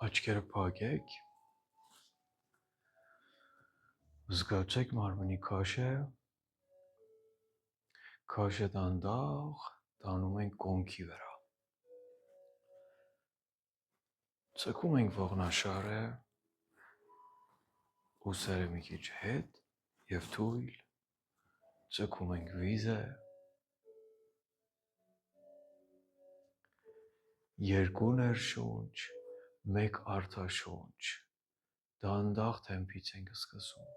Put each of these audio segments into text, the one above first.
Աչքերը փակեք, զգացեք մարմնի քաշը դանդաղ տանում ենք կոնքի վրա, ցկում ենք ողնաշարը, ուսերը մի քիչ հետ և թույլ, ցկում ենք վիզը, երկու ներշունչ, մեկ արտաշունչ, դանդաղ թեմպից ենք սկսում։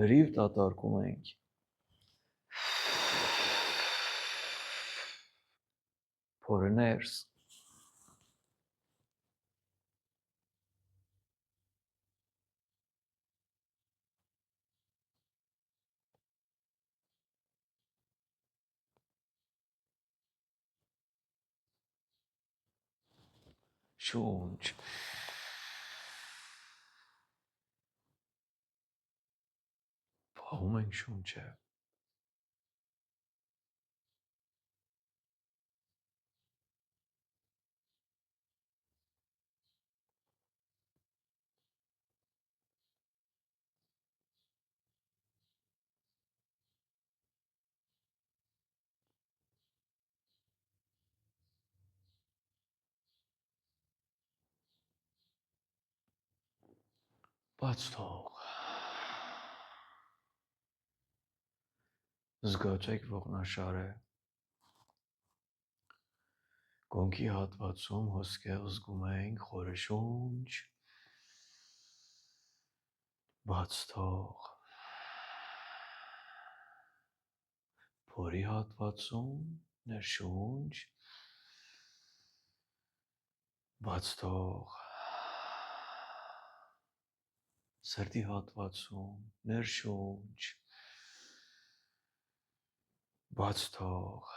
Լրիվ դատարկում ենք, փորը ներս, շունչ, փողում ենք շունչը, բաց թող, զգացեք ողնաշարը, կոնքի հատվածում հոսքեղ զգում ենք խորը շունչ, բաց թող, փորի հատվածում ներշունչ, Բաց թող սրտի հատվածում ներշունչ, բաց թող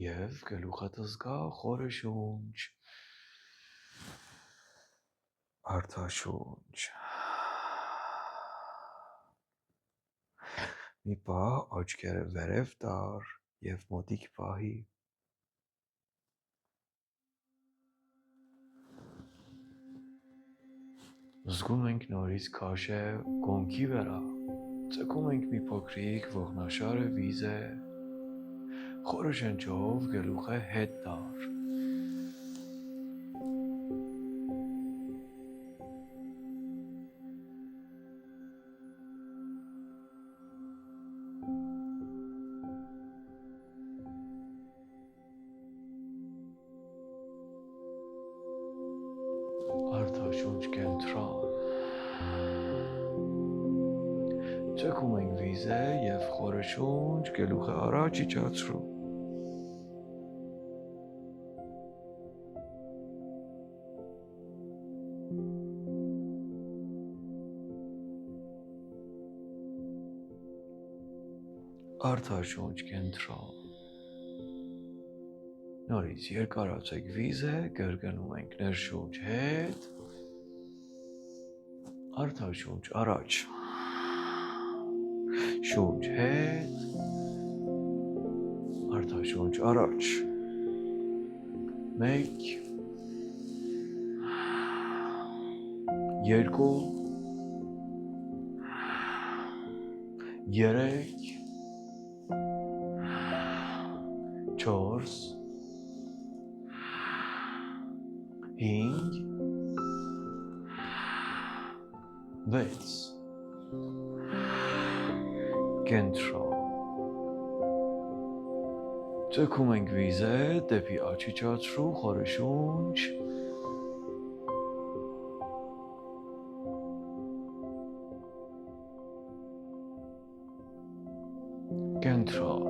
և գլուխդ զգա խորը շունչ, արտաշունչ, մի պահ աչքերը վերև տար և մոտիկ պահի, զգում ենք նորից քաշ է կոնքի վրա, ծգում ենք մի փոքրիկ ողնաշարը վիզ է, խորը շնչով գլուխը հետ տար, արտաշունչ կենտրոն, ծգում ենք վիզ է և խորը շունչ գլուխը առաջ իջացրու, արտաշունչ կենտրոն, նորից երկարացեք վիզ է, կրկնում ենք ներշունչ հետ, արտաշունչ առաջ, շունչ հետ, արտաշունչ առաջ, մեկ, երկու, երեք, չորս, հինգ, վեց, կենտրոն, ծգում ենք վիզ է, դեպի աջ իջացրու, խորը շունչ, կենտրոն,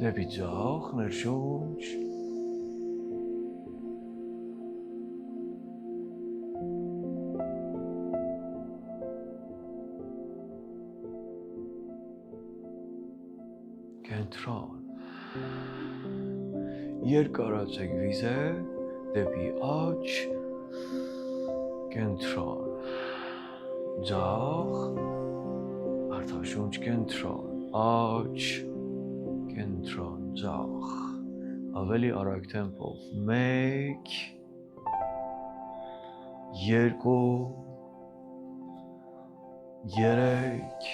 դեպի ձախ, ներշունչ, կենտրոն, երկարացեք վիզ է, դեպի աջ, կենտրոն, ձախ, արտաշունչ կենտրոն, աջ, կենտրոն, ձախ, ավելի արագ թեմպով, մեկ, երկու, երեք,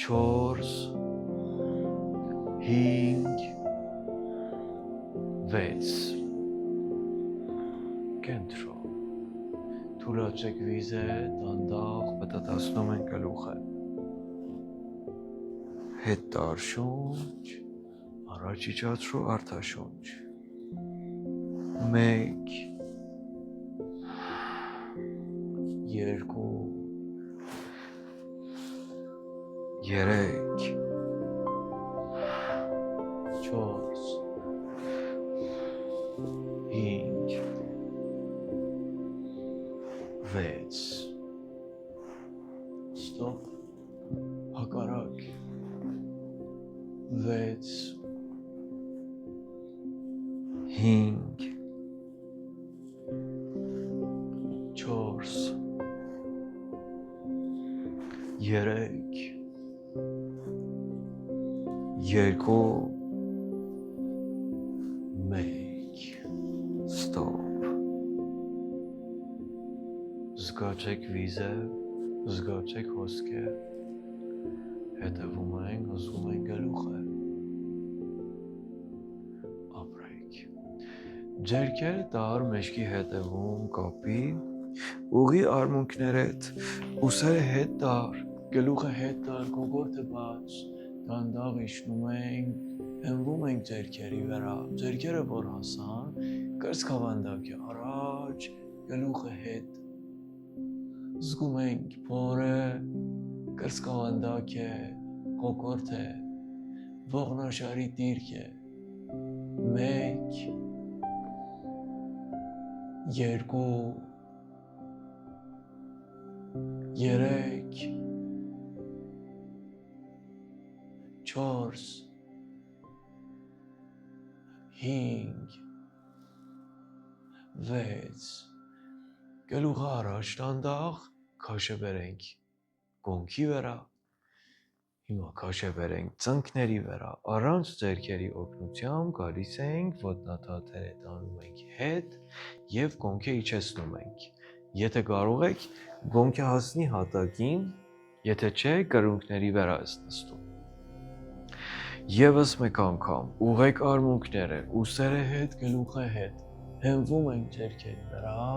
չորս, հինգ, վեց, կենտրոն, թուլացեք վիզ է, դանդաղ պտտացնում ենք գլուխը, հետ տար շունչ, առաջ իջացրու արտաշունչ, մեկ, երկու, երեք, չորս, հինգ, վեց, ստոպ, հակառակ, վեց, հինգ, չորս, երեք, երկու, մեկ, ստոպ, զգացեք վիզը, զգացեք հոսքը, հետևում ենք, հզում ենք գլուխը, ապրեք, ձեռքերը տար մեջքի հետևում կապի, ուղի արմունքներդ, ուսերը հետ տար, գլուխը հետ տար, կոկորդը բաց, դանդաղ իջնում ենք, հենվում ենք ձեռքերի վրա, ձեռքերը որ հասան, կրծքավանդակ է առաջ, գլուխը հետ, զգում ենք փորը, կրծքավանդակ է, կոկորդ է, ողնաշարի դիրք է 1 2 3 4 5 6 գլուխը առաջ տանդաղ քաշը բերենք կոնքի վրա հիմա քաշը բերենք ծնկների վրա առանց ձեռքերի օգնությամբ գալիս ենք ոտնաթաթերը տանում ենք հետ եւ կոնքը իջեցնում ենք եթե կարող եք կոնքը հասնի հատակին եթե չէ կրունկների վրա ես նստում եւս մեկ անգամ ուղեք արմունկները ուսերը հետ գլուխը հետ հենվում ենք ձեռքերի վրա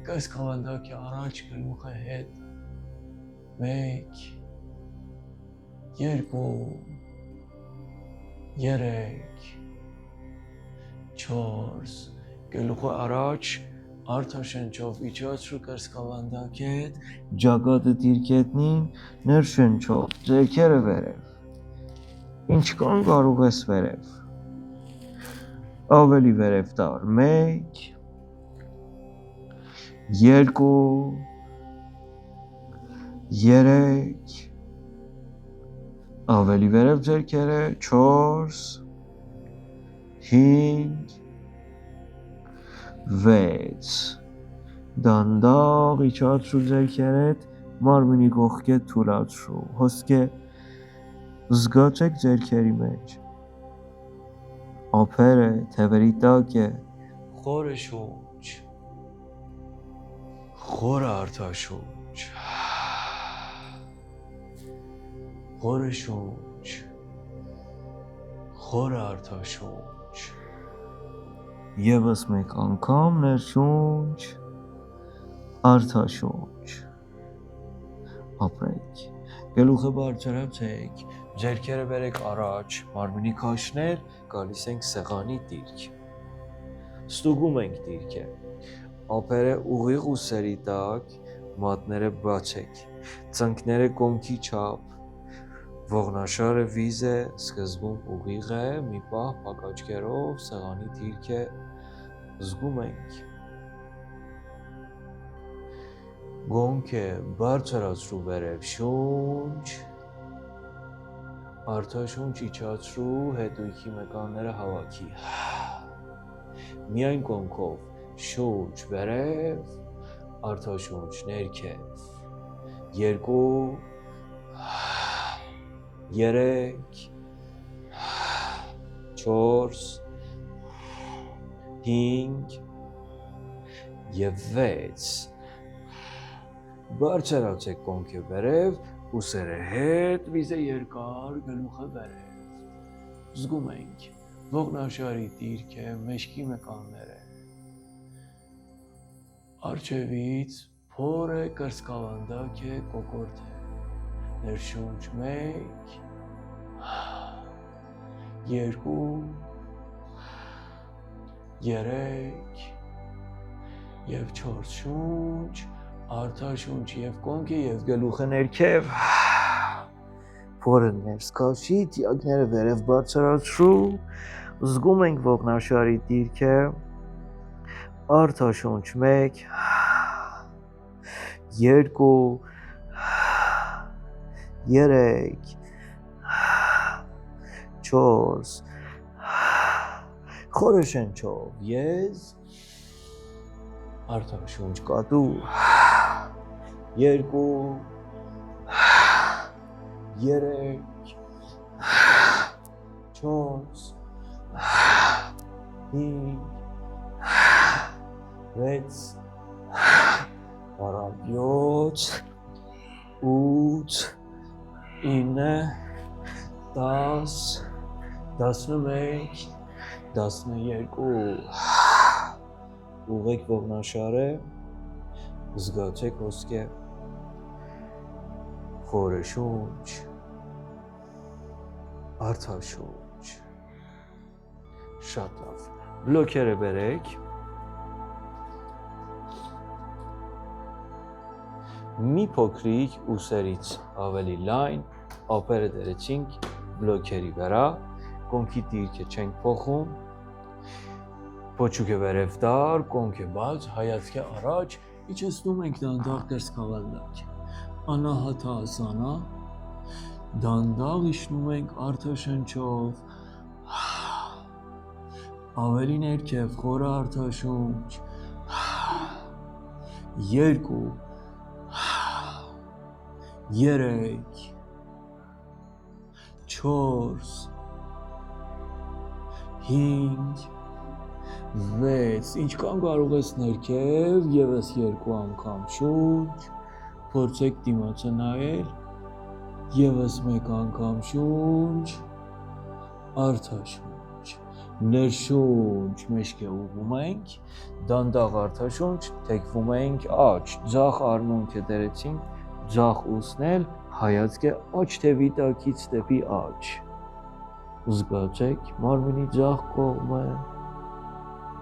կասկավանդակի առաջ գլուխը հետ 1 2 3 4 գլուխը առաջ արտաշնչով իջացրու կասկավանդակի հետ ջակատը դիրքետնին ներշնչով ձեռքերը վերև ինչքան կարող ես վերև ավելի վերև տար 1 2 3 ավելի վերև ձեռքերը 4 5 6 դանդաղ իջացրու ձեռքերդ մարմինի կողքեր թուլացրու հոսքը զգացեք ձեռքերի մեջ ափերը թևերի տակ է խորը շունչ խորը արտաշունչ խորը շունչ խորը արտաշունչ եւս մեկ անգամ ներշունչ արտաշունչ ապրեք գլուխը բարձրացեք ձեռքերը բերեք առաջ մարմինի քաշներ գալիս ենք սեղանի դիրք ստուգում ենք դիրքը ափերը ուղիղ ուսերի տակ մատները բացեք ծնկները կոնքի չափ ողնաշարը վիզ է սկզբում ուղիղ է մի պահ փակաճկերով սեղանի դիրքը զգում ենք գոնքը բարձրացրու վերև շունչ արտաշունչ իջացրու հետույքի մկանները հավաքի միայն կոնքով շունչ վերև արտաշունչ ներքև 2 3 4 5 եւ 6 բարձրացեք կոնքը վերև ուսերը հետ վիզը երկար գլուխը վերև զգում ենք ողնաշարի դիրքը մեջքի մկանները արջևից փորը կրծքավանդակ է կոկորդ է ներշունչ 1 2 3 եւ 4 շունչ արտաշունչ եւ կոնքը եւ գլուխը ներքև փորը ներս քաշի տիակները վերև բարձրացրու զգում ենք ողնաշարի դիրքը արտաշունչ 1 2 3 4 խորը շնչով ես արտաշունչ կատու 2 3 4 5 6 7 8 9 10 11 12 ուղեք ողնաշարը զգացեք ոսկե խորը շունչ արտաշունչ շատ լավ բլոկերը բերեք մի փոքրիկ ուսերից ավելի լայն ափերը դրեցինք բլոքերի վրա, կոնքի դիրքը չենք փոխում, փոչուկը վերև դար, կոնքը բաց, հայացքը առաջ, իջեցնում ենք դանդաղ կրծքավանդակ, անահատը ասանա, դանդաղ իջնում ենք արտաշնչով, ավելի ներքև խորը արտաշունչ, 2, 3, 4, 5, 6, ինչքան կարող ես ներքև, ևս 2 անգամ շունչ, փորձեք դիմացը նայել, ևս 1 անգամ շունչ, արտաշունչ, ներշունչ, մեջքը ուղղում ենք, դանդաղ արտաշունչ, թեքվում ենք աջ, ձախ արմունքը դրեցինք, ձախ ուսնել, հայացքը աջ թևի տակից դեպի աջ, զգացեք մարմնի ձախ կողմը,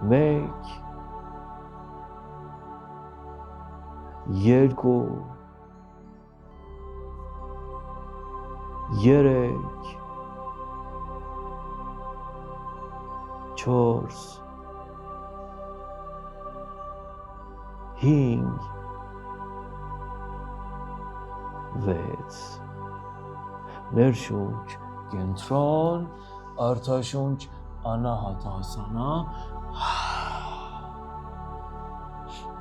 1, 2, 3, 4, 5, 6, ներշունչ, կենտրոն, արտաշունչ, անահատ հասանա,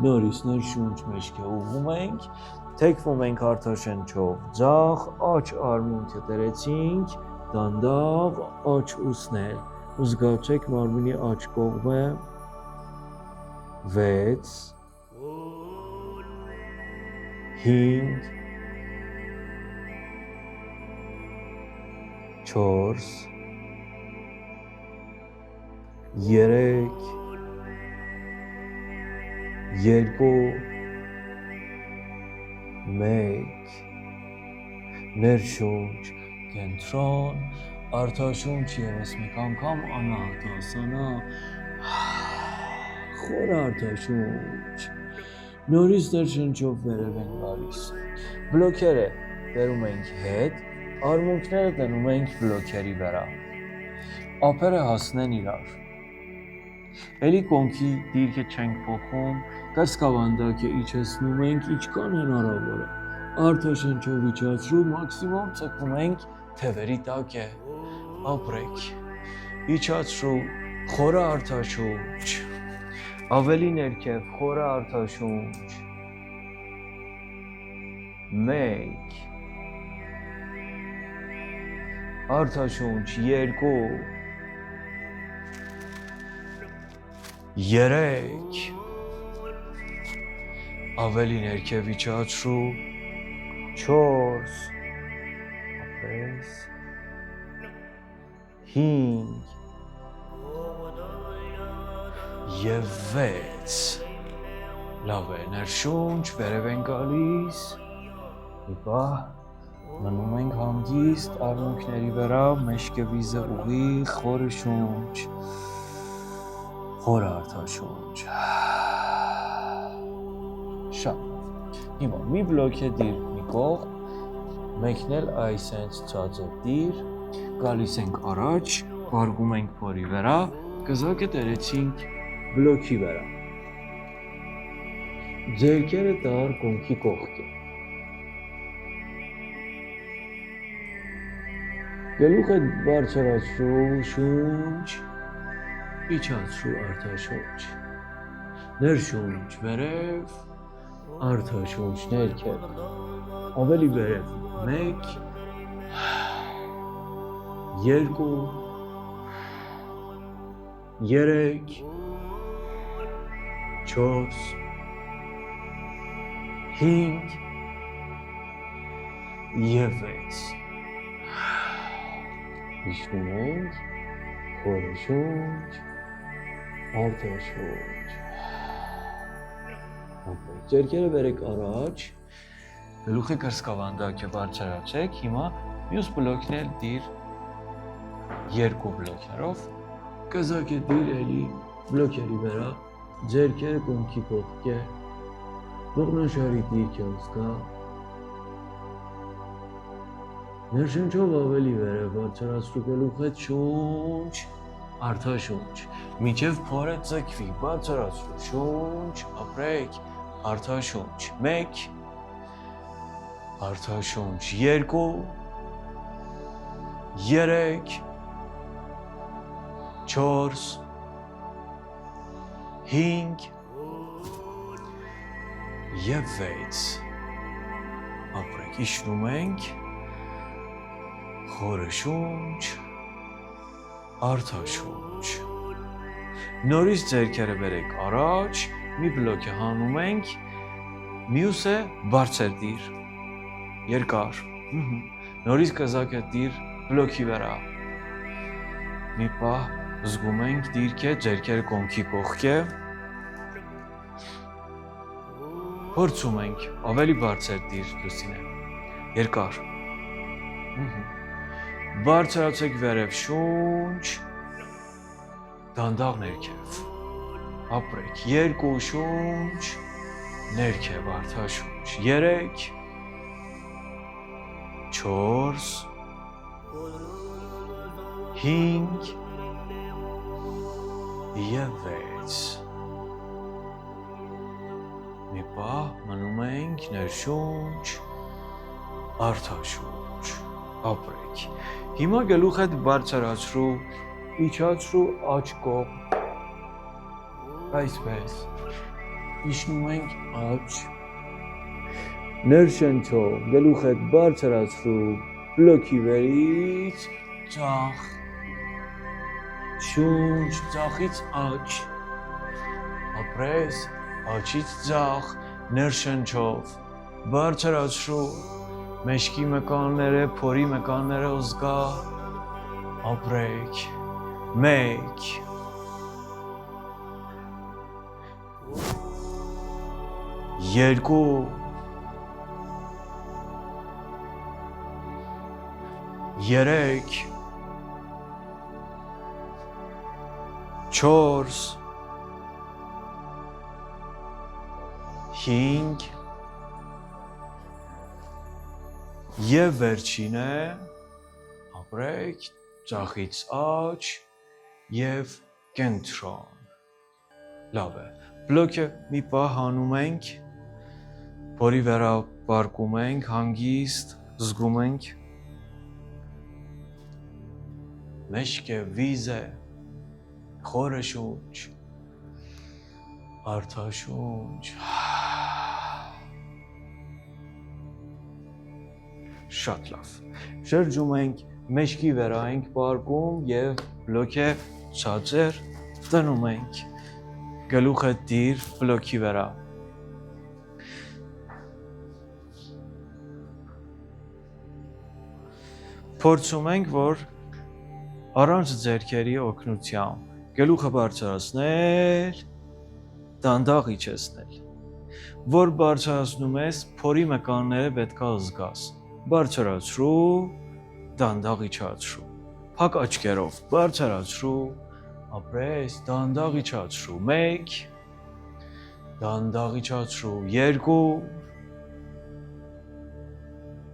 նորից ներշունչ մեջքը ուղղում ենք, թեքվում ենք արտաշնչով, ձախ, աջ արմունքը դրեցինք, դանդաղ, աջ ուսնել, զգացեք մարմնի աջ կողմը, 6, 5, 4, 3, 2, 1, ներշունչ, կենտրոն, արտաշունչ ևս 1 անգամ անահատ հասանա, խոր արտաշունչ, նորից ներշնչով վերև ենք գալիս, բլոքերը բերում ենք հետ, արմունքները դնում ենք բլոքերի վրա, ափերը հասնեն իրար, էլի կոնքի դիրքը չենք փոխում, կրծքավանդակը իջեցնում ենք ինչքան հնարավոր է, արտաշնչով իջացրու, մաքսիմում ցկվում ենք թևերի տակը, ապրեք, իջացրու, խորը արտաշունչ, ավելի ներքև խորը արտաշունչ, 1, արտաշունչ, 2, 3, ավելի ներքև իջացրու, 4, ապես, 5, և 6, լավ է, ներշունչ, վերև են գալիս, իպա, մնում ենք հանգիստ, արմունքների վրա, մեջքը վիզը ուղի, խորը շունչ, խորը արտաշունչ, շատ, հիմա մի բլոք է դիր մի կողմ, մեկն էլ այսենց ծածր դիր, գալիս ենք առաջ, բարգում ենք փորի վրա, կզակը դրեցինք բլոքի վրա, ձերքերը դար կոնքի կողքի, գլուխը բարձրացրու, շունչ, իջացրու արտաշունչ, ներշունչ վերև, արտաշունչ ներքև, ավելի վերև, 1, 2, 3, 4, 5 և 6, իջնում ենք, խորը շունչ, արտաշունչ, ձեռքերը բերեք առաջ, գլուխի կրծքավանդակը բարձրացեք, հիմա մյուս բլոքն էլ դիր 2 բլոքերով, կզակը դիր էլի բլոքերի վրա, ձեռքերը կոնքի կողքի, ողնաշարի դիրքը զգա, Ներշնչով ավելի վերև բարձրացրու գլուխը շունչ, արտաշունչ, միջև փորը ձգվի, բարձրացրու շունչ, ապրեք, արտաշունչ, 1, արտաշունչ, 2, 3, 4, 5 և 6, ապրեք, իջնում ենք, խորը շունչ, արտաշունչ, նորից ձեռքերը բերեք առաջ, մի բլոկ է հանում ենք, մյուսը բարձր դիր, երկար, նորից կզակը դիր բլոկի վրա, մի պահ զգում ենք դիրք է, ձեռքերը կոնքի կողք է, փորձում ենք, ավելի բարձր դիր լուսինը, երկար, բարձրացեք վերև շունչ, դանդաղ ներքև, ապրեք, 2 շունչ, ներքև արտաշունչ, 3, 4, 5 և 6, մի պահ մնում ենք ներշունչ, արտաշունչ, ապրեք, հիմա գլուխդ բարձրացրու, իջացրու աջ կողմ, այսպես, իջնում ենք աջ, ներշնչով, գլուխդ բարձրացրու, բլոկի վերից, ձախ, շունչ, ձախից աջ, ապրես, աջից ձախ, ներշնչով, բարձրացրու, մեջքի մկանները, փորի մկանները զգա, ապրեք, 1, 2, 3, 4, 5 և վերջինը, ապրեք, ձախից աջ և կենտրոն, լավ է, բլոկը մի պահ հանում ենք, փորի վրա պարկում ենք, հանգիստ, զգում ենք, մեջքը վիզ է, խորը շունչ, արտաշունչ, շատ լավ, շրջում ենք, մեջքի վրա ենք պարկում և բլոկը ցածր դնում ենք, գլուխը դիր բլոկի վրա, փորձում ենք, որ առանց ձեռքերի օգնությամբ, գլուխը բարձրացնել, դանդաղ իջեցնել, որ բարձրացնում ես, փորի մկանները պետք է զգաս, բարձրացրու, դանդաղ իջացրու, փակ աչքերով, բարձրացրու, ապրես, դանդաղ իջացրու, 1, դանդաղ իջացրու, 2,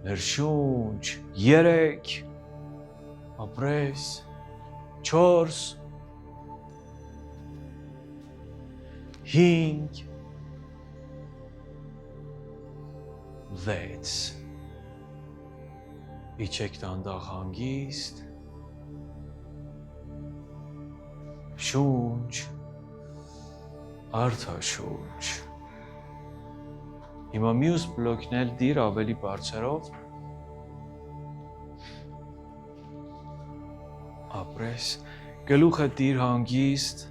ներշունչ, 3, ապրես, 4, 5, 6, իջեք դանդաղ հանգիստ, շունչ, արտաշունչ, հիմա մյուս բլոկն էլ դիր ավելի բարձրով, ապրես, գլուխը դիր հանգիստ,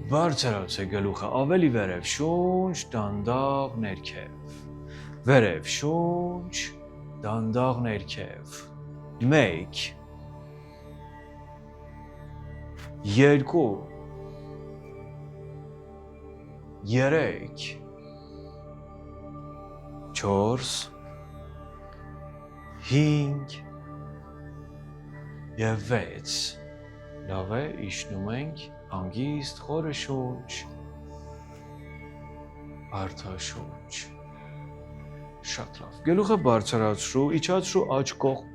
բարձրացե գլուխը ավելի վերև, շունչ, դանդաղ ներքև, վերև, շունչ, դանդաղ ներքև, 1, 2, 3, 4, 5 և 6, լավ է, իջնում ենք, հանգիստ, խորը շունչ, Արդաշունչ։ Շատ լավ։ Գլուխը բարձրացրու, իջացրու աջ կողմ։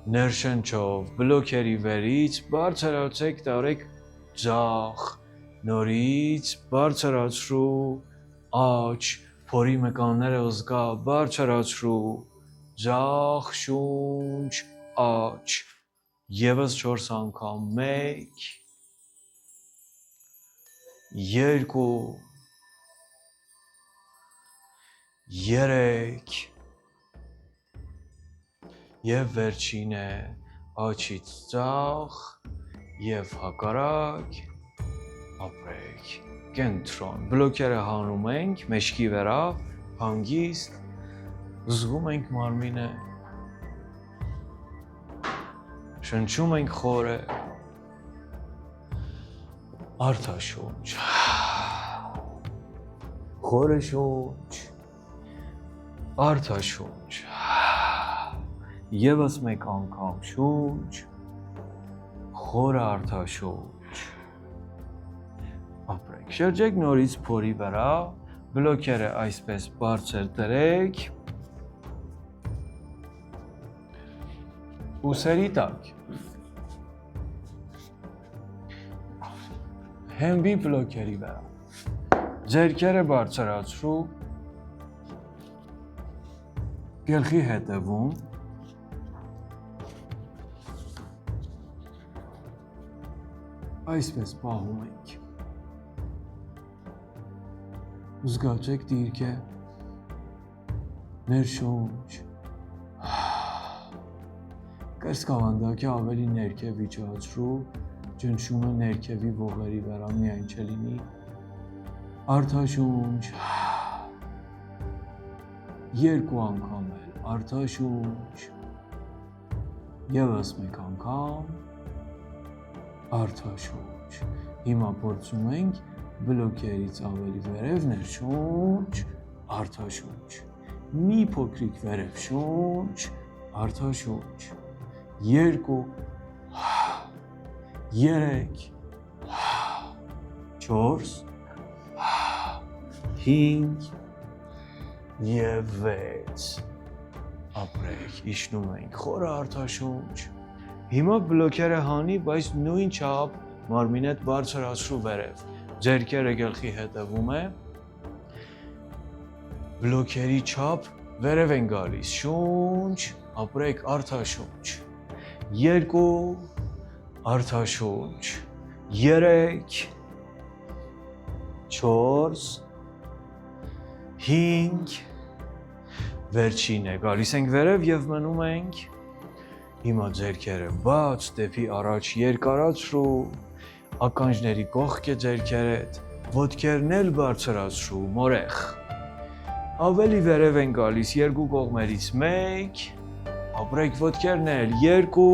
Ներշնչով բլոկերի վերից բարձրացեք, տարեք ձախ, նորից բարձրացրու աջ, փորի մկանները զգա, բարձրացրու ձախ, շունչ, աջ, ևս 4 անգամ, 1, 2, 3 եւ վերջին է աչից ձախ եւ հակառակ ապրեք կենտրոն բլոկերը հանում ենք մեջքի վրա հանգիստ զգում ենք մարմինը շնչում ենք խորը արդաշունչ խորը շունչ արդաշունչ ևս մեկ անգամ շունչ խորը արդաշունչ ապրեք շրջեք նորից փորի վրա բլոկերը այսպես բարձր դրեք ուսերի տակ հենվի բլոկերի վրա ձեռքերը բարձրացրու գլխի հետևում այսպես պահում ենք զգացեք դիրքը ներշունչ կրծքավանդակը ավելի ներքև իջացրու ճնշումը ներքևի ողերի վրա միայն չլինի արդաշունչ երկու անգամ էլ արդաշունչ ևս մեկ անգամ արդաշունչ հիմա փորձում ենք բլոկերից ավելի վերև ներշունչ արդաշունչ մի փոքրիկ վերև շունչ արդաշունչ 2 3 4 5 եւ 6 ապրեք իջնում ենք խորը արդաշունչ հիմա բլոկերը հանի բայց նույն չափ մարմինդ բարձրացրու վերև ձեռքերը գլխի հետևում է բլոկերի չափ վերև են գալիս շունչ ապրեք արդաշունչ 2 արդաշունչ 3 4 5 վերջին է գալիս ենք վերև եւ մնում ենք հիմա ձեռքերը բաց դեպի առաջ երկարացրու ականջների կողքը ձեռքերդ ոտքերն էլ բարձրացրու մորեղ ավելի վերև են գալիս երկու կողմերից 1 ապրեք ոտքերն էլ 2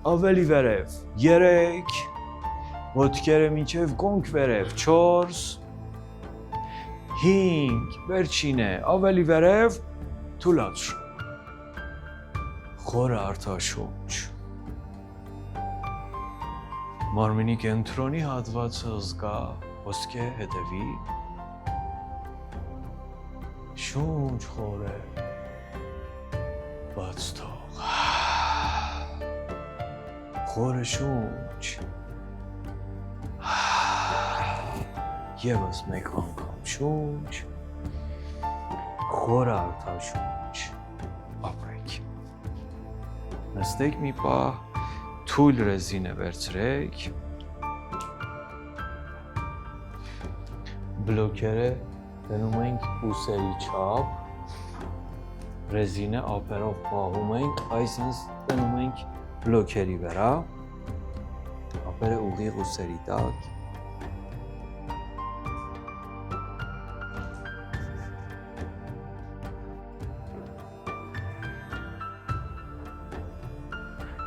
ավելի վերև 3 ոտքերը մինչև կոնք վերև 4 5 վերջին է ավելի վերև թուլացրու խորը արդաշունչ մարմինի կենտրոնի հատվածը զգա ոսկե հետևի շունչ խորը բաց թող խորը շունչ ևս մեկ անգամ շունչ խորը արդաշունչ ապրեք նստեք մի պահ թույլ ռեզինը վերցրեք բլոկերը դնում ենք ուսերի չափ ռեզինը ափերով պահում ենք այսինքն դնում ենք բլոկերի վրա ափերը ուղիղ ուսերի տակ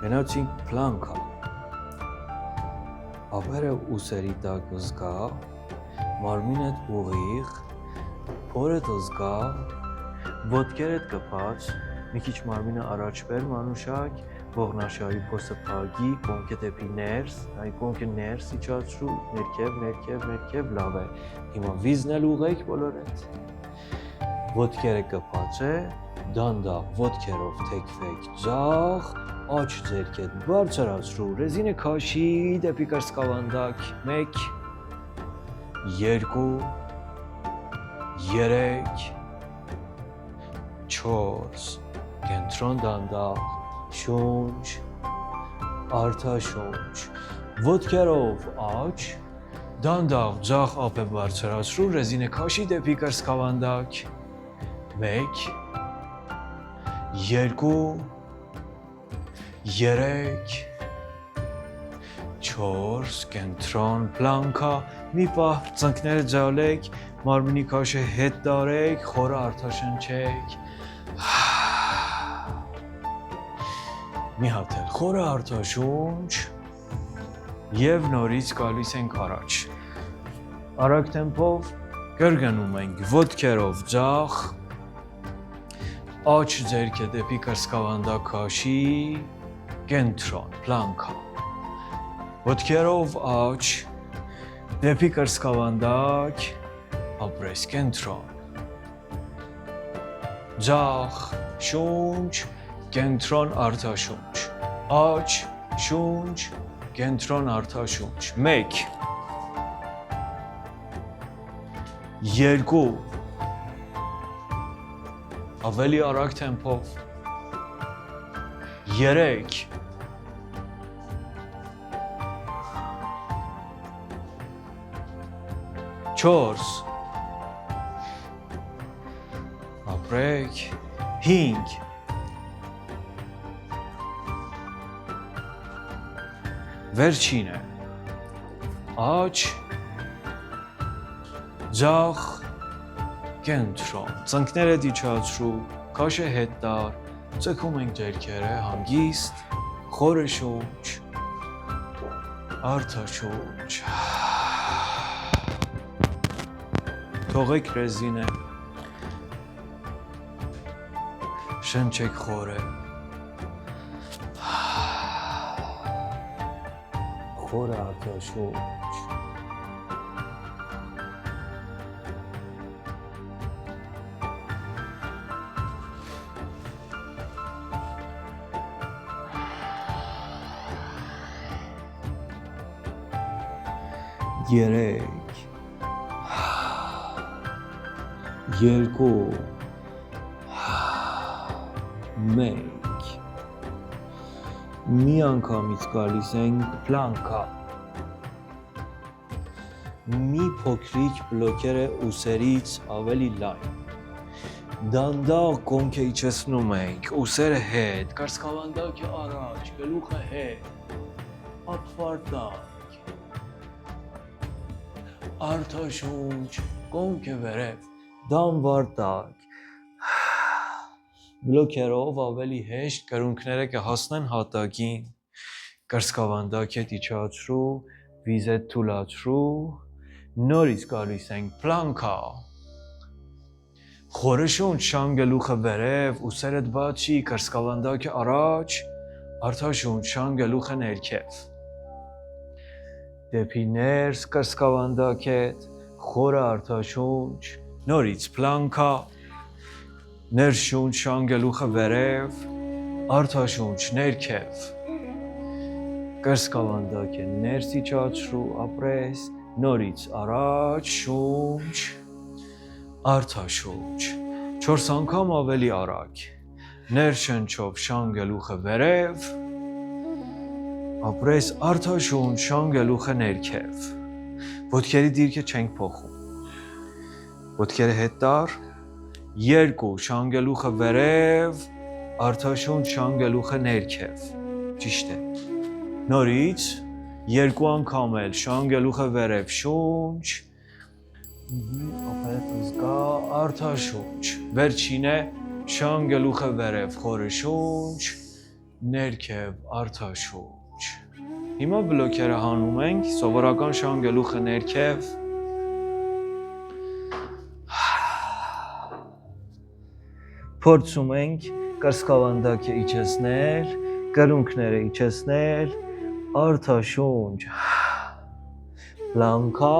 Գնացինք պլանկա, ափերը ուսերի տակ զգա, մարմինդ ուղիղ, փորդ զգա, ոտքերդ կփած, մի քիչ մարմինը առաջ վեր մանուշակ, ողնաշարի փոսը փակի, կոնքը դեպի ներս, այ կոնքը ներս իջացրու, ներքև, լավ է։ Հիմա վիզնել ուղեք բոլորդ։ Ոտքերը կպած է, դանդաղ ոտքերով թեքվեք ձախ, աջ ձեռքդ բարձրացրու, ռեզինը քաշի դեպի կրծքավանդակ, 1 2 3 4 կենտրոն դանդաղ, շունչ, արտաշունչ, ոտքերով աջ, դանդաղ ձախ ափը բարձրացրու, ռեզինը քաշի դեպի կրծքավանդակ, 1 2 3 4 կենտրոն պլանկա, մի պահ ծնկները ձալեք, մարմնի քաշը հետ տարեք, խորը արտաշնչեք, մի հատ էլ խորը արտաշունչ և նորից գալիս ենք առաջ, արագ տեմպով կրկնում ենք ոտքերով ձախ, աջ ձեռքը դեպի կրծքավանդակ քաշի, կենտրոն, պլանկա, ոտքերով աջ, դեպի կրծքավանդակ, ապրես կենտրոն, ձախ, շունչ, կենտրոն արտաշունչ, աջ, շունչ, կենտրոն արտաշունչ, 1 2 ավելի արագ տեմպով, 3 4 ապրեք, 5 վերջին է, աջ, ձախ, կենտրոն, ծնկները իջացրու, քաշը հետ տար, ձգում ենք ձեռքերը հանգիստ, խորը շունչ, արտաշունչ, թողեք ռեզինը, շնչեք խորը, խորը արտաշունչ, երեք, երկու, մեկ, մի անգամից գալիս ենք պլանկա, մի փոքրիկ բլոկերը ուսերից ավելի լայն, դանդաղ կոնքը իջեցնում ենք, ուսերը հետ, կրծքավանդակը առաջ, գլուխը հետ, ապվարտակ, արտաշունչ, կոնքը վերև, դամվարտակ, բլոկերով ավելի հեշտ կրունկները կհասնեն հատակին, կրծքավանդակը իջացրու, վիզը թուլացրու, նորից գալիս ենք պլանկա, խորը շունչ, շան գլուխը վերև, ուսերդ բացի, կրծքավանդակը առաջ, արտաշունչ, շան գլուխը ներքև, դեպի ներս կրծքավանդակդ, խորը արտաշունչ, նորից պլանկա, ներշունչ, շան գլուխը վերև, արտաշունչ, ներքև, կրծքավանդակը ներս իջացրու, ապրես, նորից առաջ, շունչ, արտաշունչ, 4 անգամ ավելի արագ, ներշնչով, շան գլուխը վերև, ապրես, արտաշունչ, շան գլուխը ներքև, ոտքերի դիրքը չենք փոխում, ոտքերը հետ տար, 2 շան գլուխը վերև, արտաշունչ, շան գլուխը ներքև, ճիշտ է, նորից, 2 անգամ էլ, շան գլուխը վերև, շունչ, ապրեք զգա, արտաշունչ, վերջին է, շան գլուխը վերև, խորը շունչ, ներքև, արտաշունչ, հիմա բլոկերը հանում ենք, սովորական շան գլուխը ներքև, փորձում ենք կրծքավանդակը իջեցնել, կրունկները իջեցնել, արտաշունչ, լանքա,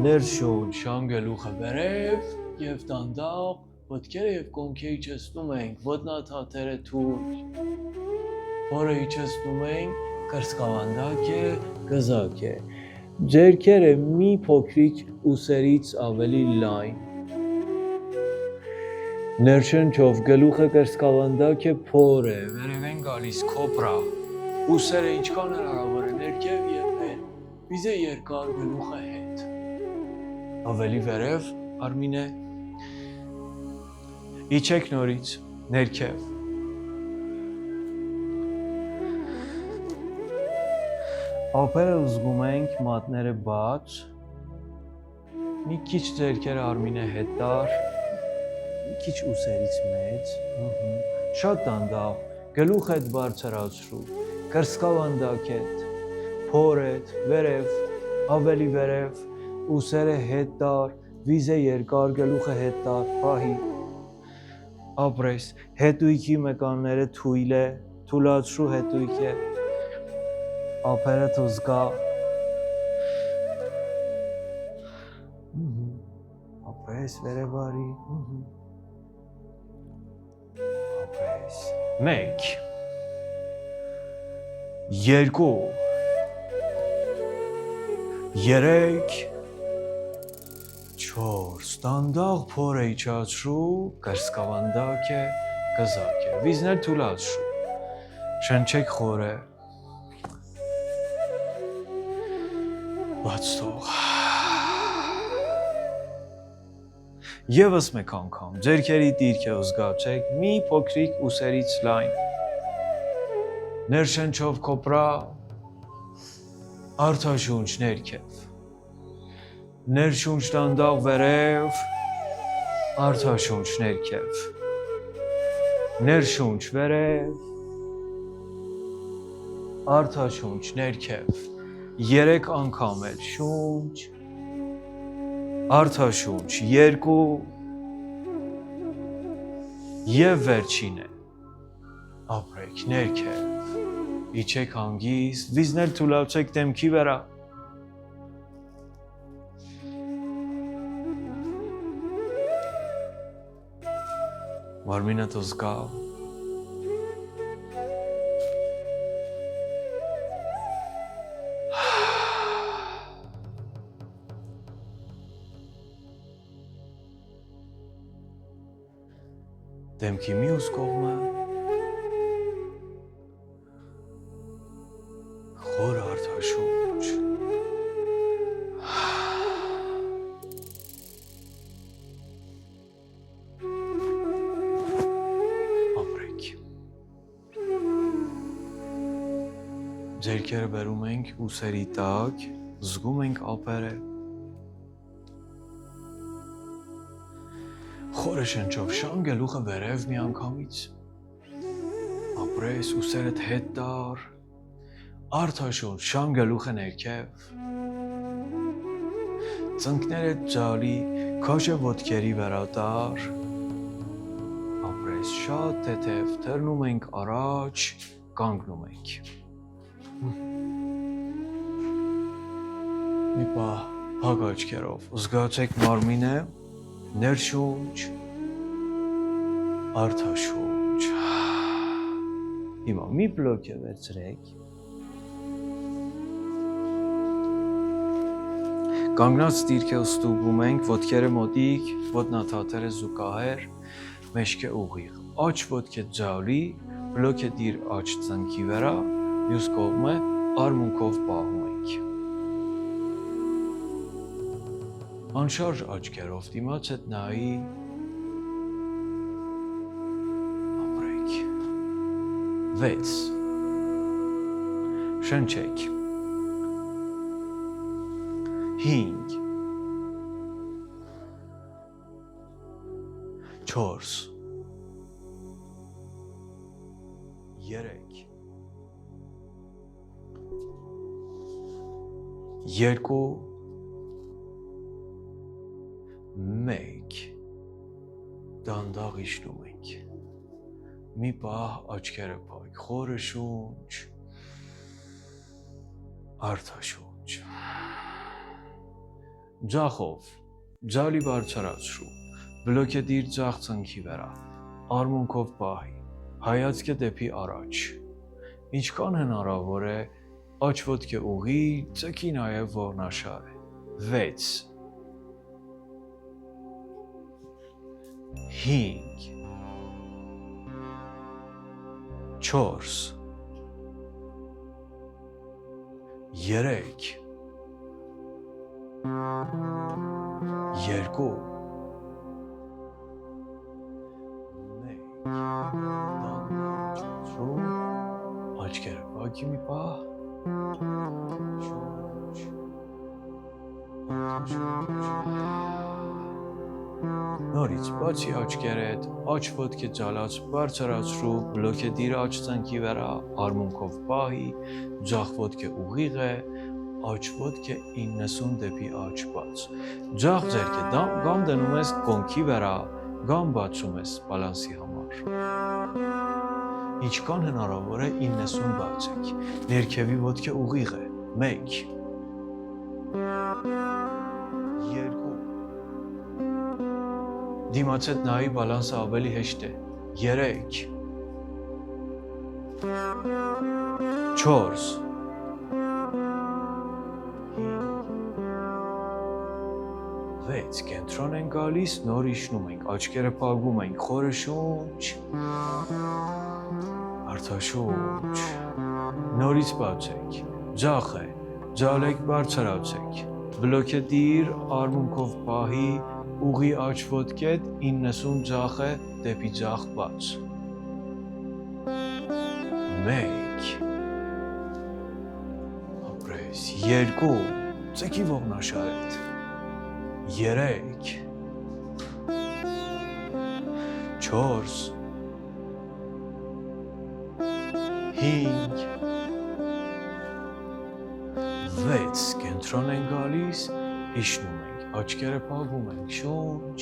ներշունչ, շանգելուխը վերև և դանդաղ, ոտքերը և կոնքը իջեցնում ենք, ոտնաթաթերը թույլ, որը իջեցնում ենք, կրծքավանդակ է, գզակ է, ձեռքերը մի փոքրիկ ուսերից ավելի լայն, ներշնչով գլուխը կրծքավանդակ է, փոր է, վերև են գալիս կոբրա, ուսերը ինչքան հնարավոր է ներքև և վեր, վիզե երկար գլուխը հետ, ավելի վերև Արմինե, իջեք նորից, ներքև, ափերը ուզգում ենք, մատները բաց, մի քիչ ձեռքերը Արմինե հետ տար, մի քիչ ուսերից մեծ, շատ դանդաղ, գլուխ հետ բարձրացրու, կրծքավանդակ հետ, փոր հետ, վերև, ավելի վերև, ուսերը հետ տար, վիզե երկար, գլուխը հետ տար, պահի, ապրես, հետույքի մկանները թույլ է, թուլացրու հետույք է, ափերը թուզգա, ապրես, վերև արի, ապրես, մեկ, երկու, երեք, չորս, դանդաղ փոր է իջացրու, կրծքավանդակ է, գզակ է, վիզներ թուլացրու, շնչեք խորը, բաց թող, ևս մեկ անգամ, ձեռքերի դիրքը զգացեք, մի փոքրիկ ուսերից լայն, ներշնչով կոբրա, արտաշունչ ներքև, ներշունչ դանդաղ վերև, արտաշունչ ներքև, ներշունչ վերև, արտաշունչ ներքև, երեք անգամ էլ շունչ, արտաշունչ, երկու և վերջին է, ապրեք, ներքև, իջեք հանգիստ, վիզներ թուլացեք դեմքի վրա, մարմինը զգա, դեմքի մյուս կողմը, խոր արտաշունչ, ապրեք, ձեռքերը բերում ենք ուսերի տակ, զգում ենք ափերը, խորը շնչով շան գլուխը վերև մի անգամից, ապրես, ուսերդ հետ տար, արտաշունչ, շան գլուխը ներքև, ծնկներդ ջալի, քաշը ոտքերի վրա տար, ապրես, շատ թեթև, թռնում ենք առաջ, կանգնում ենք, մի պահ փակ աչքերով, զգացեք մարմինը, ներշունչ, արտաշունչ, հիմա մի բլոկ է վերցրեք, կանգնած դիրքը ստուգում ենք, ոտքերը մոտիկ, ոտնաթաթերը զուգահեռ, մեջքը ուղիղ, աջ ոտքը ջալի, բլոկը դիր աջ ծնկի վրա, մյուս կողմը արմունկով պահում ենք, անշարժ աչքերով դիմաց հետ նայի, ապրեք, 6, շնչեք, 5, 4, 3, 2, 1, դանդաղ իջնում ենք, մի պահ աչքերը փակ, խորը շունչ, արտաշունչ։ Ձախով, ձալի բարձրացրու, բլոկե դիր ձախ ծնքի վրա, արմունքով պահի, հայացքը դեպի առաջ։ Ինչքան հնարավոր է, աջ ոտքը ուղի, ծքի նաև ողնաշար է։ 6 5 4 3 2 Աչքերը բակի մի պահ, նորից բացի աչքերդ, աջ ոտքը ձալած բարձրացրու, բլոկե դիր աջ ծնքի վրա, արմունքով պահի, ձախ ոտքը ուղիղ է, աջ ոտքը 90 դեպի աջ բաց։ Ձախ ձեռքը կամ դնում ես կոնքի վրա, կամ բացում ես բալանսի համար։ Ինչքան հնարավոր է 90 բացեք, ներքևի ոտքը ուղիղ է, 1 2 Դիմացետ նայի բալանսը ավելի հեշտ է, 3 4 6 Կենտրոն են գալիս, նոր իջնում ենք, աչքերը փակում ենք, խորը շունչ, արտաշունչ, նորից բացեք, ձախ է, ձալեք բարձրացեք, բլոկե դիր, արմունքով պահի, ուղի աջ ոտքեդ 90 ձախ է, դեպի ձախ բաց։ 1 ապրես, 2 ծքի ողնաշարետ, 3 4 5 6 Կենտրոն են գալիս, իջնում ենք, աչքերը փակում ենք, շունչ,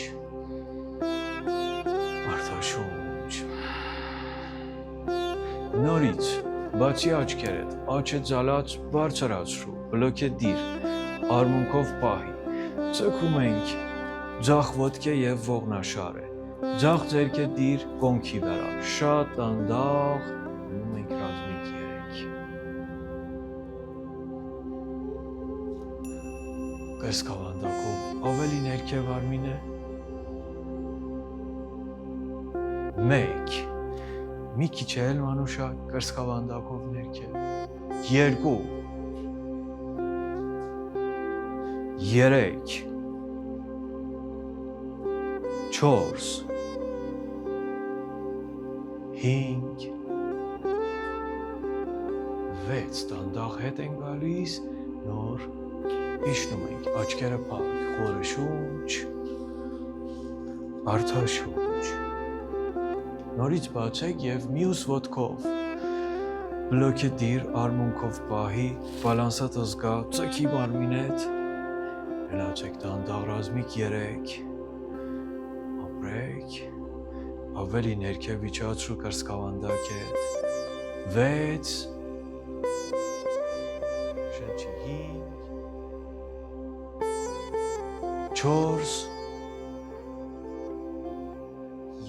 արտաշունչ։ Նորից, բացի աչքերդ, աչը ձալած բարձրացրու, բլոկե դիր, արմունքով պահի, ծքում ենք, ձախ ոտքը և ողնաշար է, ձախ ձեռքը դիր կոնքի վրա, շատ դանդաղ, դնում ենք ռազմիկ 3 Կրծքավանդակով ավելի ներքև արմին է, 1 մի քիչ էլ մանուշակ, կրծքավանդակով ներքև, 2 3 4 5 6 դանդաղ հետ են գալիս, նոր իջնում ենք, աչքերը փակ, խորը շունչ, արտաշունչ։ Նորից բացեք և մյուս ոտքով, բլոկե դիր, արմունքով պահի, բալանսատ զգա, ծքի մարմինեդ, գնացեք դանդաղ ռազմիկ 3 ապրեք, ավելի ներքև իջացրու կրծքավանդակեդ, 6 շնչի 5 4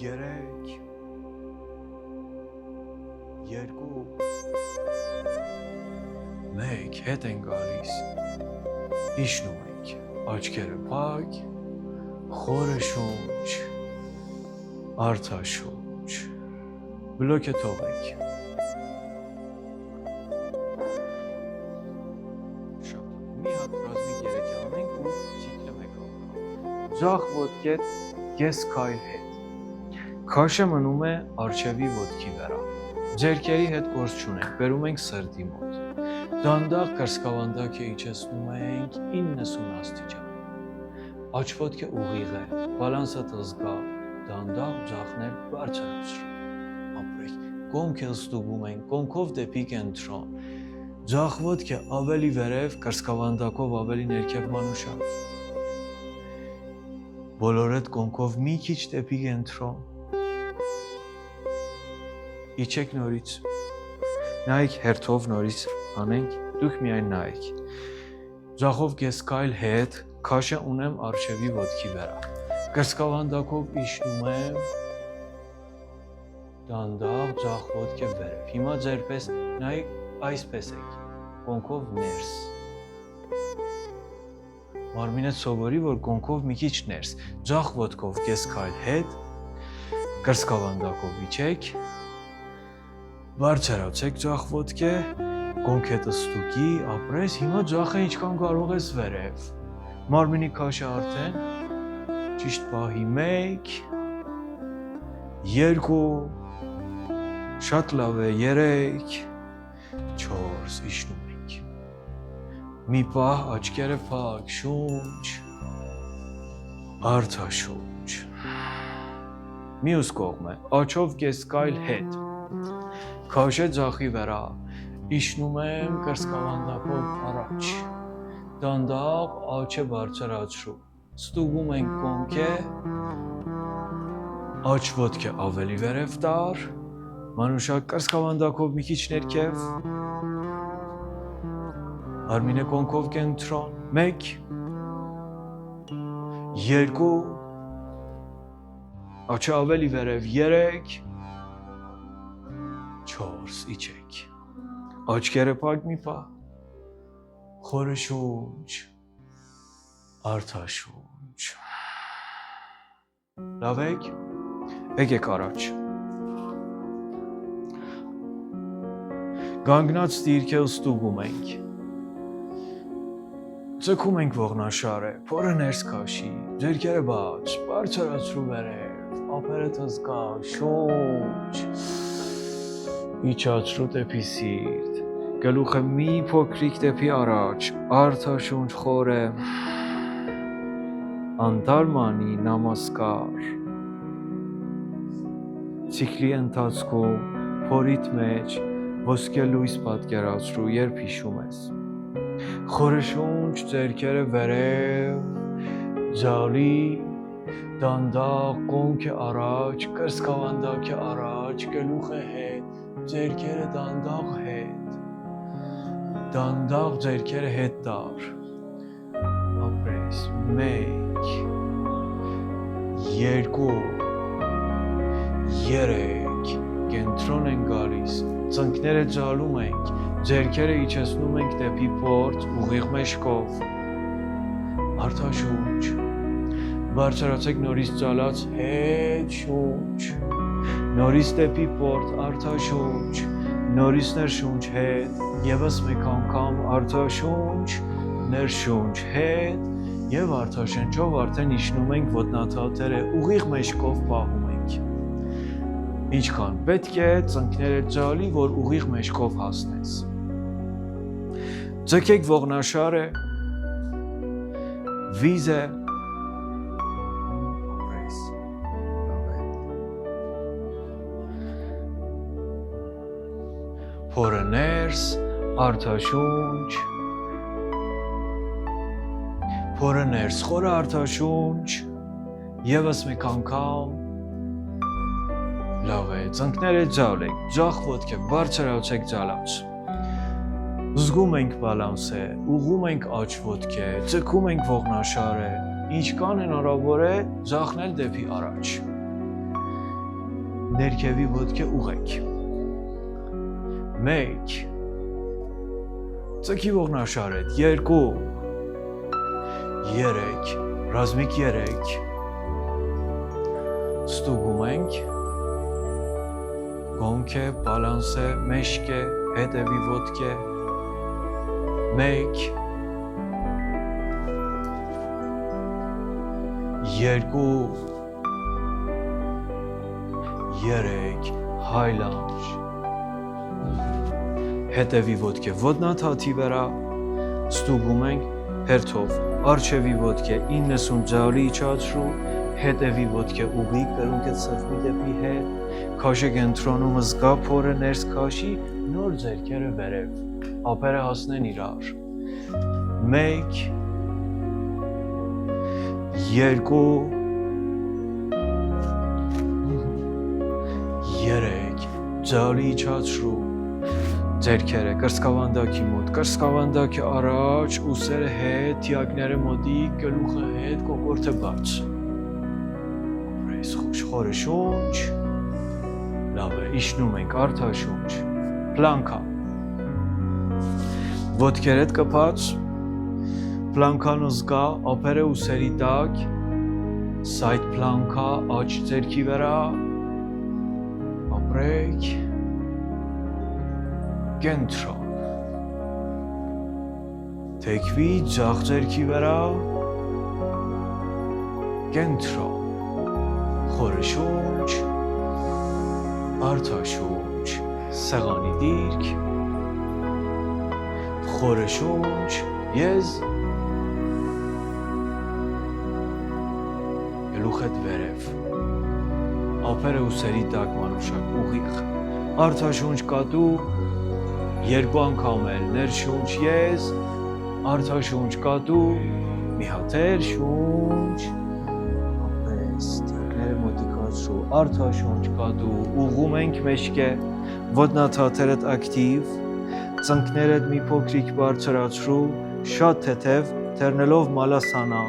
3 2 1 հետ են գալիս, իջնում ենք, աչքերը փակ, խորը շունչ, արտաշունչ, բլոկը թողեք։ Շատ, մի հատ ռազմիկ 3 անենք ու ցիկլը մեկ անգամ։ Ձախ ոտքեդ ես քայլ հետ։ Քաշը մնում է արջևի ոտքի վրա։ Ձեռքերի հետ գործ չունենք, բերում ենք սրտի մոտ։ Դանդաղ կրծքավանդակը իջեցնում ենք 90 աստիճան։ Աջ ոտքը ուղիղ է, բալանսը զգա, դանդաղ ձախներ բարձրացրու։ Ապրեք, կոնքը ստուգում ենք, կոնքով դեպի կենտրոն։ Ձախ ոտքը ավելի վերև, կրծքավանդակով ավելի ներքև մանուշակ։ Բոլորդ կոնքով մի քիչ դեպի կենտրոն։ իջեք նորից, նայեք հերթով նորից անենք, դուք միայն նայեք, ձախով կեսկայլ հետ, քաշը ունեմ արջևի ոտքի վերա, կրսկավանդակով իշնում եմ, դանդաղ ձախ ոտքը վերև, հիմա ձերպես նայեք այսպես եք, կոնքով ներս, մարմինը սովորի, որ կոնքով մի քիչ ներս, ձախ ոտքով կեսկայլ հետ, կրսկավանդակով իջեք, բարձրացեք ձախ ոտքը, կոնքետը ստուգի, ապրես, հիմա ձախը ինչքան կարող ես վերև, մարմինի քաշը արդեն, ճիշտ պահի 1, 2, շատ լավ է 3, 4, իշնում ենք, մի պահ աչքերը փակ, շունչ, արտաշունչ, մյուս կողմը, աչով կեսկայլ հետ, քաշը ձախի վերա, իշնում եմ կրսկավանդակով առաջ, դանդաղ աչը բարձրացրու, ստուգում ենք կոնքը, աչ ոտքը ավելի վերև տար, մանուշակ կրսկավանդակով մի քիչ ներքև, մարմինը կոնքով կենտրոն, 1, 2, աչը ավելի վերև 3, 4, իջեք, աչքերը փակ մի պահ, խորը շունչ, արտաշունչ, լավ եք, եկեք առաջ, գանգնած դիրքը ստուգում ենք, ձգում ենք ողնաշարը, փորը ներս քաշի, ձեռքերը բաց, բարձրացրու վերև, ափերը թզկա, շունչ, իջացրու դեպի սիրտ, գլուխը մի փոքրիկ դեպի առաջ, արտաշունչ խորը, անտարմանի նամասկար, ցիկլի ընթացքում փորիդ մեջ ոսկե լույս պատկերացրու, երբ հիշում ես, խորը շունչ, ձեռքերը վերև, ձալի, դանդաղ, կոնքը առաջ, կրսկավանդակը առաջ, գլուխը հետ, ձեռքերը դանդաղ հետ, դանդաղ ձեռքերը հետ տար, ապրես, 1, 2, 3, կենտրոն են գալիս, ծնկները ձալում ենք, ձեռքերը իջեցնում ենք դեպի պորտ, ուղիղ մեջքով, արտաշունչ, բարձրացեք նորից ձալած, հետ շունչ, նորից դեպի պորտ, արտաշունչ, նորից ներշունչ հետ, ևս մեկ անգամ արտաշունչ, ներշունչ հետ, և արտաշնչով արդեն իշնում ենք ոտնաթաթերը ուղիղ մեջքով պահում ենք, ինչքան պետք է ծնկները ձալի, որ ուղիղ մեջքով հասնես, ձգեք ողնաշարը, վիզը, փորը ներս, արտաշունչ, փորը ներս, խորը արտաշունչ, ևս մեկ անգամ, լավ է, ծնկները ձալեք, ձախ ոտքը բարձրացեք ձալած, զգում ենք բալանսը, ուղում ենք աչ ոտքը, ձգում ենք ողնաշարը, ինչքան հնարավոր է ձախնել դեպի առաջ, ներքևի ոտքը ուղեք, 1, ձգի ողնաշարդ, 2, 3, ռազմիկ 3, ստուգում ենք, կոնքը, բալանսը, մեջքը, հետևի ոտքը, 1, 2, 3, հայլանջ, հետևի ոտքը ոտնաթաթի վրա, ստուգում ենք հերթով, արջևի ոտքը 90 ձալի իջացրու, հետևի ոտքը ուղիղ, կրունկը ծխվի դեպի հետ, քաշը կենտրոնումը զգա, փորը ներս քաշի, նոր ձեռքերը վերև, ափերը հասնեն իրար, 1, 2, 3, Ձալի իջացրու ձերքերը կրծքավանդակի մոտ, կրծքավանդակի առաջ, ուսերը հետ, թիակները մոտիկ, գլուխը հետ, կոկորդը բաց։ Ապրես խորը շունչ, լավ է, իջնում ենք արդաշունչ, պլանքա, ոտքերդ կպած, պլանքան զգա, ափերը ուսերի տակ, սայդ պլանքա, աջ ձերքի վրա, ապրեք, կենտրոն, թեքվի ձախ ձերքի վրա, կենտրոն, խորը շունչ, արդաշունչ, սեղանի դիրք, խորը շունչ, եզ, գլուխդ վերև, ափերը ուսերի տակ մանուշակ ուղիղ, արդաշունչ կատու, երկու անգամ էլ ներշունչ եզ, արդաշունչ կատու, մի հատ էլ շունչ, ապես, թերքները մոտիկացրու, արդաշունչ կատու, ուղում ենք մեջքե, ոտնաթաթերդ ակտիվ, ծնկներդ մի փոքրիկ բարձրացրու, շատ թեթև, թեռնելով մալասանա,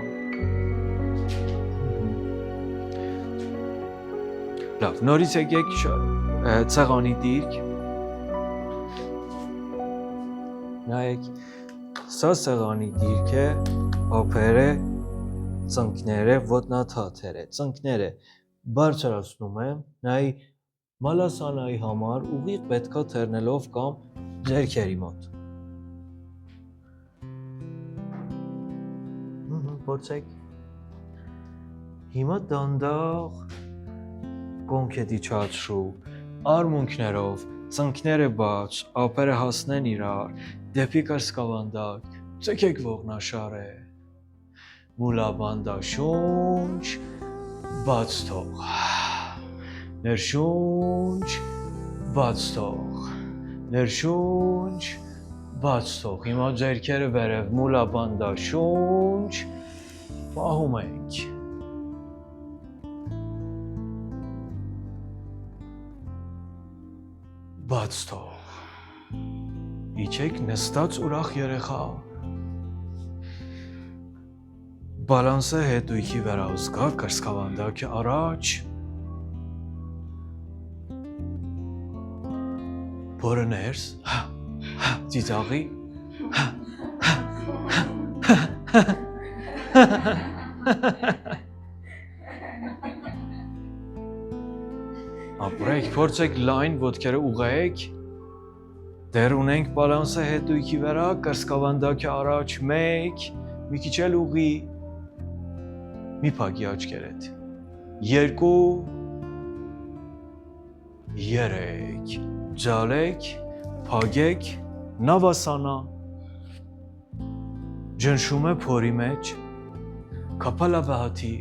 լավ, նորից եկեք ցեղանի դիրք, նայեք, սա ցեղանի դիրք է, ափերը, ծնկները, ոտնաթաթերը, ծնկները բարձրացնում եմ, նայ մալասանայի համար ուղիղ պետքա թեռնելով կամ ձերքերի մոտ, փորձեք, հիմա դանդաղ կոնքետ իջացրու, արմունքներով, ծնկները բաց, ափերը հասնեն իրար, դեպի կրծքավանդակ, ձգեք ողնաշարը, մուլաբանդա շունչ, բաց թող, ներշունչ, բաց թող, ներշունչ, բաց թող, հիմա ձերքերը վերև, մուլաբանդա շունչ, պահում ենք, բաց թող, իջեք նստած ուրախ երեխա, բալանսը հետույքի վրա զգա, կրծքավանդակը առաջ, փորը ներս, ծիծաղի, ապրեք, փորձեք լայն ոտքերը ուղղեք, դեռ ունենք բալանսը հետույքի վրա, կրծքավանդակը առաջ, մեկ, մի քիչ էլ ուղի, մի փակի աչքերդ, երկու, երեք, ձալեք, փակեք, նավասանա, ջնշում է փորի մեջ, կապալավահատի,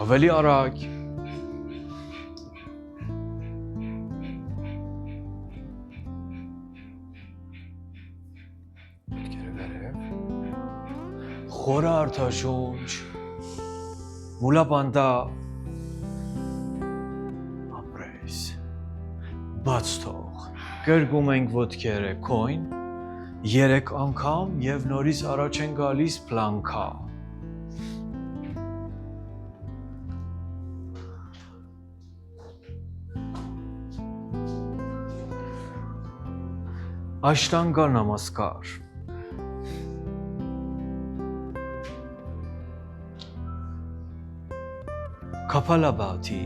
ավելի արագ, խորը արդաշունչ, մուլաբանդա, ապրես, բաց թող, կրկում ենք ոտքերը քոյն, 3 անգամ և նորից առաջ են գալիս պլանքա, Աշտանգա նամասկար, Կապալաբհատի,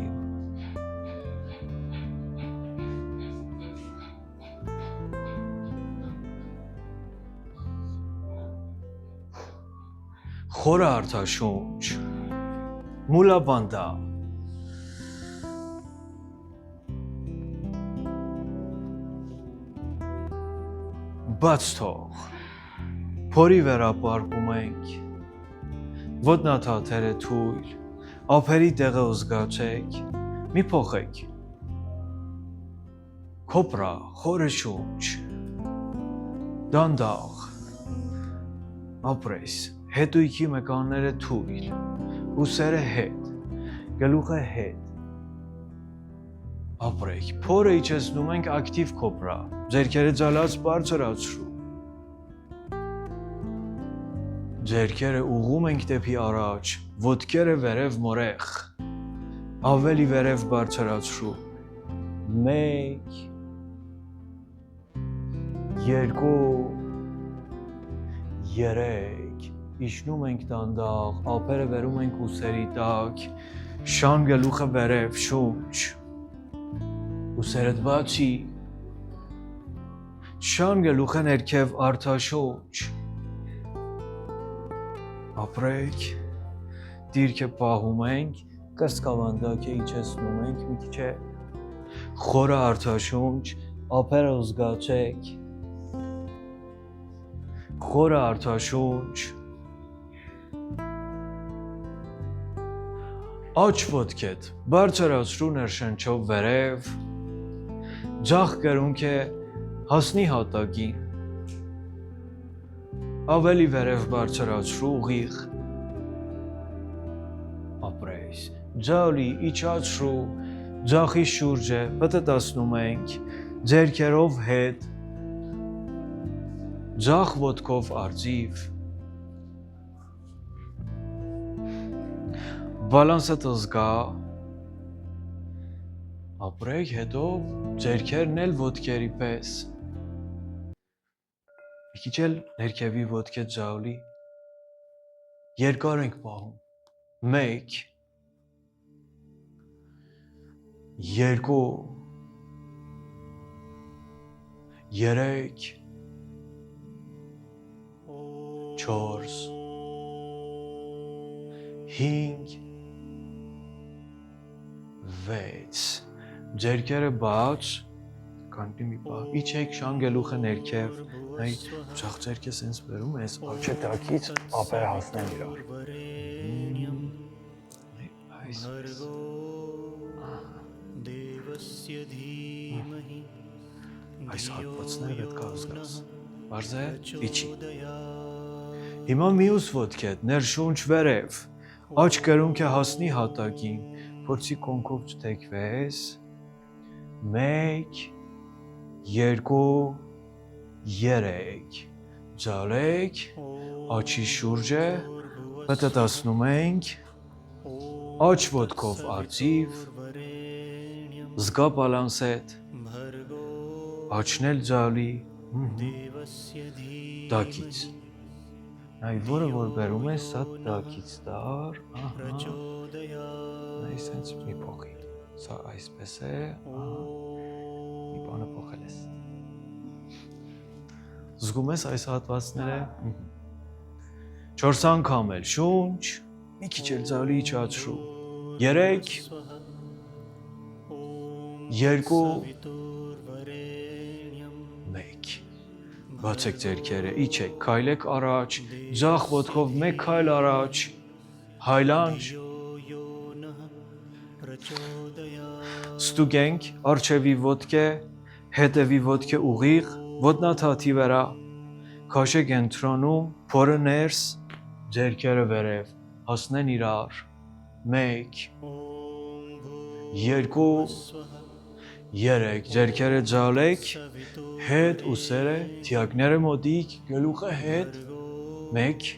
խորը արդաշունչ, մուլաբանդա, բաց թող, փորի վերապարկում ենք, ոտնաթաթերը թույլ, ափերի տեղը զգացեք, մի փոխեք, կոպրա, խորը շունչ, դանդաղ, ապրես, հետույքի մկանները թույլ, ուսերը հետ, գլուխը հետ, ապրեք, փորը իջեցնում ենք ակտիվ կոպրա, ձերքերը ձալած բարձրացրու, ձերքերը ուղում ենք դեպի առաջ, ոտքերը վերև մորեղ, ավելի վերև բարձրացրու, 1, 2, 3, իջնում ենք դանդաղ, ափերը վերում ենք ուսերի տակ, շան գլուխը վերև, շունչ, ուսերդ բացի, շան գլուխը ներքև արդաշունչ, ապրեք, դիրքը պահում ենք, կրծքավանդակը իջեցնում ենք մի քիչ է, խորը արդաշունչ, ափերը զգացեք, խորը արդաշունչ, աջ ոտքեդ, բարձրացրու ներշնչով վերև, ձախ կրունքը հասնի հատակին, ավելի վերև բարձրացրու ուղիղ, ապրես, ձալի իջացրու, ձախի շուրջը պտտացնում ենք, ձերքերով հետ, ձախ ոտքով արձիվ, բալանսդ զգա, ապրեք, հետո ձերքերն էլ ոտքերի պես, մի քիչ էլ ներքևի ոտքեդ ձալի, երկար ենք պահում, 1, 2, 3, 4, 5, 6, ձերքերը բաց, կանպի մի պահ, իջեք շան գլուխը ներքև, նայ ձախ ձերքը սենց բերում ես, աչե տակից ափերը հասնեն իրար, այսպես, այս հատվածները պետք է զգաս, բարձ է, իջի, հիմա միուս ոտքեդ, ներշունչ վերև, աջ կրունքը հասնի հատակին, փորձի կոնքով չթեքվես, 1, 2, 3, ձալեք, աչի շուրջը, պտտացնում ենք, աջ ոտքով արձիվ, զգա բալանսետ, աչն էլ ձալի, տակից, նայ որը որ բերում ես, սա տակից դար, նայ սենց մի փոխի, սա այսպես է, մի բանը փոխել ես, զգում ես այս հատվածները, 4 անգամ էլ շունչ, մի քիչ էլ ձալի իջացրու, 3, 2, 1, բացեք ձերքերը, իջեք, քայլեք առաջ, ձախ ոտքով 1 քայլ առաջ, հայլանջ, ստուգենք, արջևի ոտքը, հետևի ոտքը ուղիղ, ոտնաթաթի վրա, քաշեք ընտրանում, փորը ներս, ձերքերը վերև, հասնեն իրար, 1, 2, 3, ձերքերը ձալեք, հետ ուսերը, թիակները մոտիկ, գլուխը հետ, 1,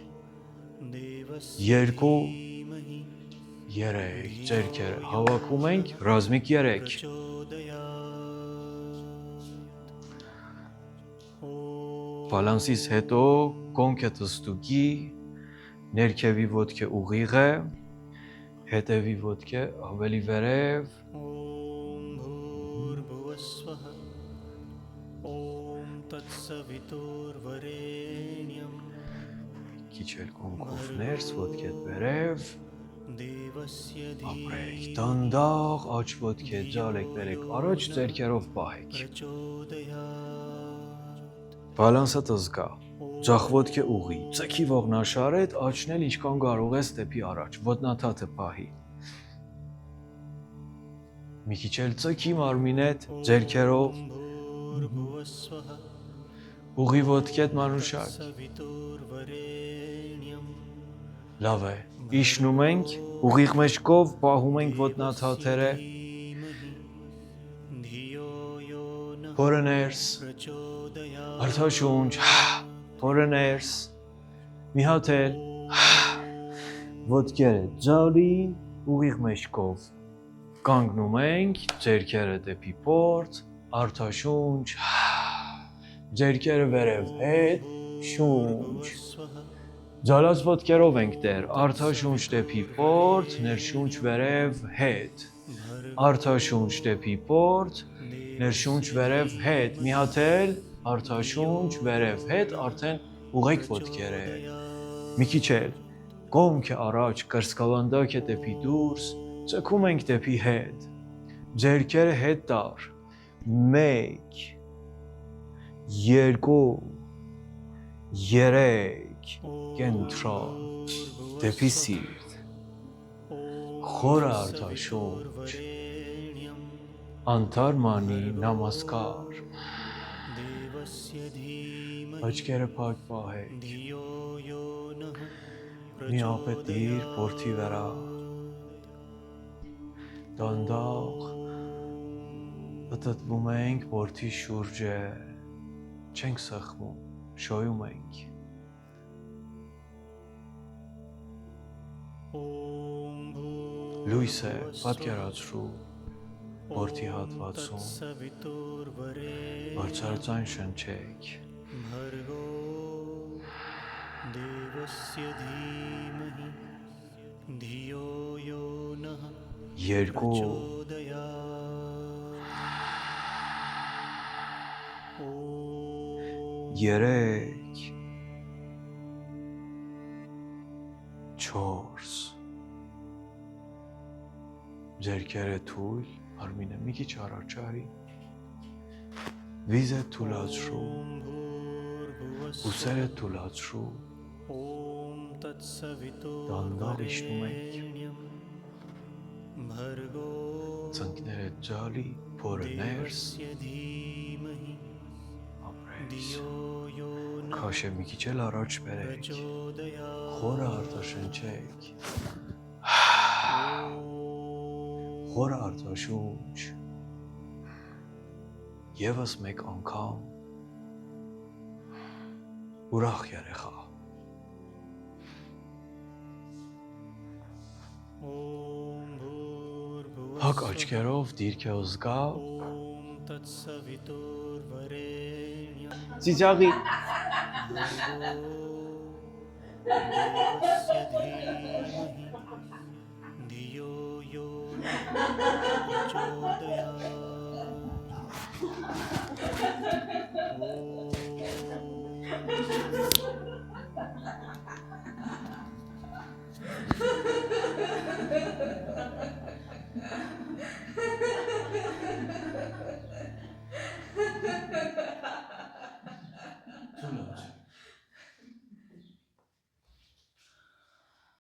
2, 3, ձերքերը հավաքում ենք, ռազմիկ 3, բալանսից հետո կոնքետ ստուգի, ներքևի ոտքը ուղիղ է, հետևի ոտքը ավելի վերև, քիչ էլ կոնքով ներս, ոտքեդ վերև, ապրեք, դանդաղ աջ ոտքեդ ձալեք վերեք, առաջ ձերքերով պահեք, բալանսդ զգա, ձախ ոտքը ուղի, ձգի ողնաշարեդ, աչն էլ ինչքան կարող ես դեպի առաջ, ոտնաթաթը պահի, մի քիչ էլ ձգի մարմինեդ, ձերքերով, ուղի ոտքեդ մանուշակ։ Լավ է, իշնում ենք, ուղիղ մեջքով պահում ենք ոտնաթաթերը, փորը ներս, արտաշունչ, փորը ներս, մի հատ էլ, ոտքերը ձալի, ուղիղ մեջքով, կանգնում ենք, ձեռքերը դեպի պորտ, արտաշունչ, ձեռքերը վերև հետ, շունչ, ձալած ոտքերով ենք դեր, արտաշունչ դեպի պորտ, ներշունչ վերև հետ, արտաշունչ դեպի պորտ, ներշունչ վերև հետ, մի հատ էլ, արտաշունչ վերև հետ, արդեն ուղեք ոտքերը, մի քիչ էլ, կողմքը առաջ, կրծքավանդակը դեպի դուրս, ձգում ենք դեպի հետ, ձեռքերը հետ տար, 1, 2, 3, կենտրոն, դեպի սիրտ, խորը արտաշունչ, անթարմանի նամասկար, աչքերը փակ պահեք, մի ապետիր պորտի վրա, դանդաղ պտտվում ենք պորտի շուրջը, չենք սխմում, շոյում ենք, լույս է պատկերացրու պորտի հատվածում, բարձրաձայն շնչեք, 2, 3, 4, ձեռքերը թույլ, Արմինը մի քիչ առաջ արի, վիզը թուլացրու, ուսերը թուլացրու, դանդաղ իշնում ենք, ծնկները ձալի, փորը ներս, ապրես, քաշը մի քիչ էլ առաջ բերեք, խորը արտաշնչեք, խորը արտաշունչ, ևս մեկ անգամ, ուրախ երեխա, փակ աչքերով դիրքը զգա, ծիծաղի,